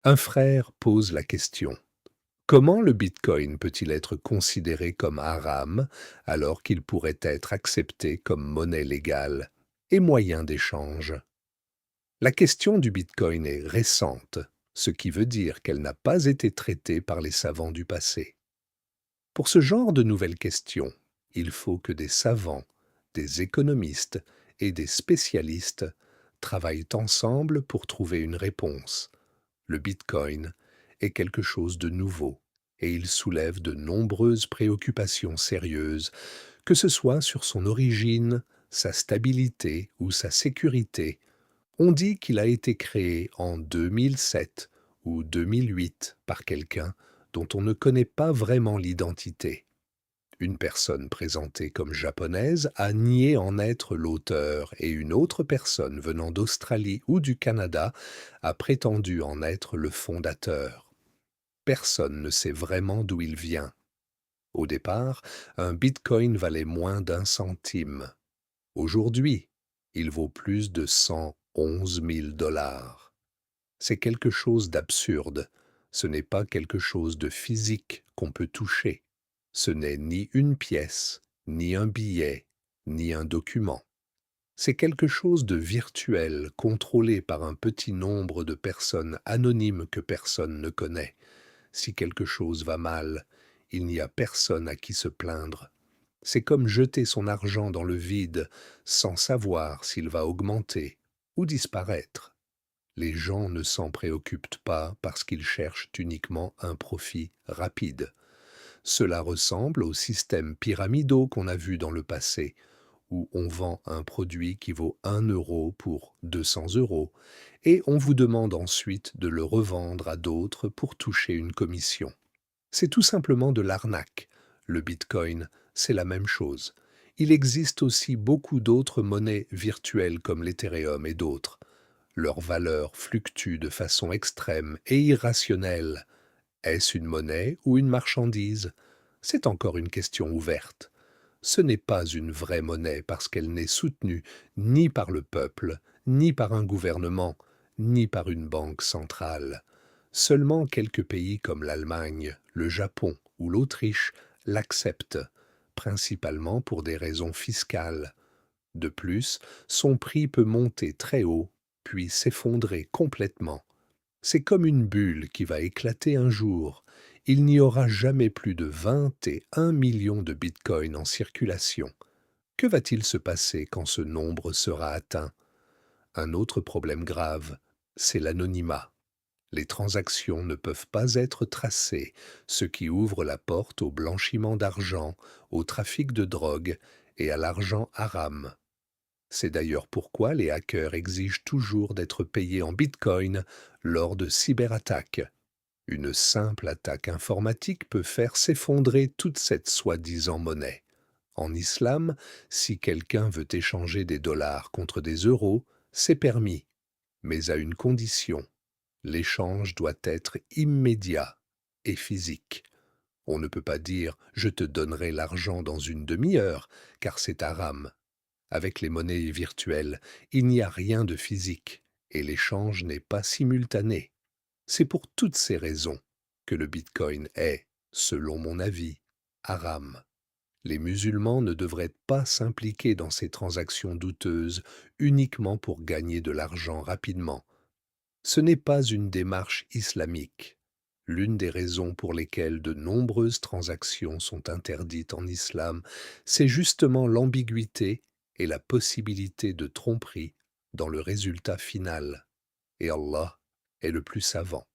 Un frère pose la question. Comment le Bitcoin peut-il être considéré comme haram alors qu'il pourrait être accepté comme monnaie légale et moyen d'échange? La question du Bitcoin est récente, ce qui veut dire qu'elle n'a pas été traitée par les savants du passé. Pour ce genre de nouvelles questions, il faut que des savants, des économistes et des spécialistes travaillent ensemble pour trouver une réponse. Le Bitcoin est quelque chose de nouveau et il soulève de nombreuses préoccupations sérieuses, que ce soit sur son origine, sa stabilité ou sa sécurité. On dit qu'il a été créé en 2007 ou 2008 par quelqu'un dont on ne connaît pas vraiment l'identité. Une personne présentée comme japonaise a nié en être l'auteur et une autre personne venant d'Australie ou du Canada a prétendu en être le fondateur. Personne ne sait vraiment d'où il vient. Au départ, un bitcoin valait moins d'un centime. Aujourd'hui, il vaut plus de 111 000 dollars. C'est quelque chose d'absurde. Ce n'est pas quelque chose de physique qu'on peut toucher. Ce n'est ni une pièce, ni un billet, ni un document. C'est quelque chose de virtuel, contrôlé par un petit nombre de personnes anonymes que personne ne connaît. Si quelque chose va mal, il n'y a personne à qui se plaindre. C'est comme jeter son argent dans le vide sans savoir s'il va augmenter ou disparaître. Les gens ne s'en préoccupent pas parce qu'ils cherchent uniquement un profit rapide. Cela ressemble aux systèmes pyramidaux qu'on a vus dans le passé, où on vend un produit qui vaut 1 euro pour 200 euros, et on vous demande ensuite de le revendre à d'autres pour toucher une commission. C'est tout simplement de l'arnaque. Le Bitcoin, c'est la même chose. Il existe aussi beaucoup d'autres monnaies virtuelles comme l'Ethereum et d'autres. Leur valeur fluctue de façon extrême et irrationnelle. Est-ce une monnaie ou une marchandise? C'est encore une question ouverte. Ce n'est pas une vraie monnaie parce qu'elle n'est soutenue ni par le peuple, ni par un gouvernement, ni par une banque centrale. Seulement quelques pays comme l'Allemagne, le Japon ou l'Autriche l'acceptent, principalement pour des raisons fiscales. De plus, son prix peut monter très haut, puis s'effondrer complètement. C'est comme une bulle qui va éclater un jour. Il n'y aura jamais plus de 21 millions de bitcoins en circulation. Que va-t-il se passer quand ce nombre sera atteint? Un autre problème grave, c'est l'anonymat. Les transactions ne peuvent pas être tracées, ce qui ouvre la porte au blanchiment d'argent, au trafic de drogue et à l'argent haram. C'est d'ailleurs pourquoi les hackers exigent toujours d'être payés en bitcoin lors de cyberattaques. Une simple attaque informatique peut faire s'effondrer toute cette soi-disant monnaie. En islam, si quelqu'un veut échanger des dollars contre des euros, c'est permis, mais à une condition. L'échange doit être immédiat et physique. On ne peut pas dire «je te donnerai l'argent dans une demi-heure» car c'est haram. Avec les monnaies virtuelles, il n'y a rien de physique et l'échange n'est pas simultané. C'est pour toutes ces raisons que le Bitcoin est, selon mon avis, haram. Les musulmans ne devraient pas s'impliquer dans ces transactions douteuses uniquement pour gagner de l'argent rapidement. Ce n'est pas une démarche islamique. L'une des raisons pour lesquelles de nombreuses transactions sont interdites en islam, c'est justement l'ambiguïté et la possibilité de tromperie dans le résultat final. Et Allah est le plus savant.